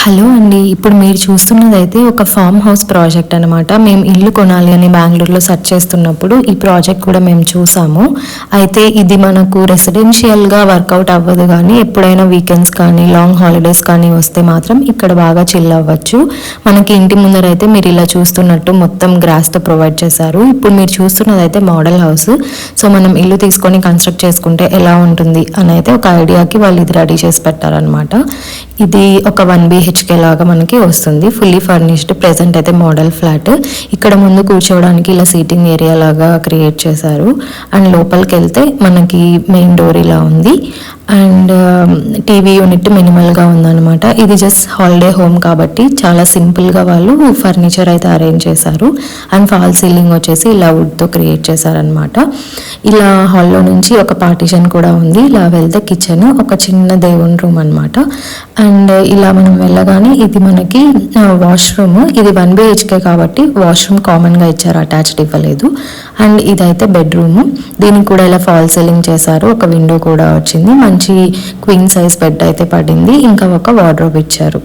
Hello అండి. ఇప్పుడు మీరు చూస్తున్నదైతే ఒక ఫామ్ హౌస్ ప్రాజెక్ట్ అనమాట. మేము ఇల్లు కొనాలి అని బెంగుళూరులో సెర్చ్ చేస్తున్నప్పుడు ఈ ప్రాజెక్ట్ కూడా మేము చూసాము. అయితే ఇది మనకు రెసిడెన్షియల్‌గా వర్కౌట్ అవ్వదు గానీ, ఎప్పుడైనా వీకెండ్స్ కానీ, లాంగ్ హాలిడేస్ కానీ వస్తే మాత్రం ఇక్కడ బాగా చిల్ అవ్వచ్చు. మనకి ఇంటి ముందరైతే మీరు ఇలా చూస్తున్నట్టు మొత్తం గ్రాస్‌తో ప్రొవైడ్ చేశారు. ఇప్పుడు మీరు చూస్తున్నదైతే మోడల్ హౌస్. సో, మనం ఇల్లు తీసుకొని కన్‌స్ట్రక్ట్ చేసుకుంటే ఎలా ఉంటుంది అనైతే ఒక ఐడియాకి వాళ్ళు ఇది రెడీ చేసి పెట్టారనమాట. ఇది ఒక 1 BHK లాగా మనకి వస్తుంది. Fully furnished. ప్రెజెంట్ అయితే మోడల్ ఫ్లాట్. ఇక్కడ ముందు కూర్చోవడానికి ఇలా సీటింగ్ ఏరియా లాగా క్రియేట్ చేశారు. అండ్ లోపలికి వెళ్తే మనకి మెయిన్ డోర్ ఇలా ఉంది. అండ్ టీవీ యూనిట్ మినిమల్గా ఉందన్నమాట. ఇది జస్ట్ హాలిడే హోమ్ కాబట్టి చాలా సింపుల్గా వాళ్ళు ఫర్నిచర్ అయితే అరేంజ్ చేశారు. అండ్ ఫాల్ సీలింగ్ వచ్చేసి ఇలా వుడ్తో క్రియేట్ చేశారనమాట. ఇలా హాల్లో నుంచి ఒక పార్టీషన్ కూడా ఉంది. ఇలా వెళ్తే కిచెన్, ఒక చిన్న దేవుని రూమ్ అనమాట. అండ్ ఇలా మనం వెళ్ళగానే ఇది మనకి వాష్రూమ్. ఇది 1 BHK కాబట్టి వాష్రూమ్ కామన్గా ఇచ్చారు, అటాచ్డ్ ఇవ్వలేదు. అండ్ ఇదైతే బెడ్రూమ్. దీనికి కూడా ఇలా ఫాల్ సీలింగ్ చేశారు. ఒక విండో కూడా వచ్చింది. మంచి క్వీన్ సైజ్ బెడ్ అయితే పడింది. ఇంకా ఒక వార్డ్రోబ్ ఇచ్చారు.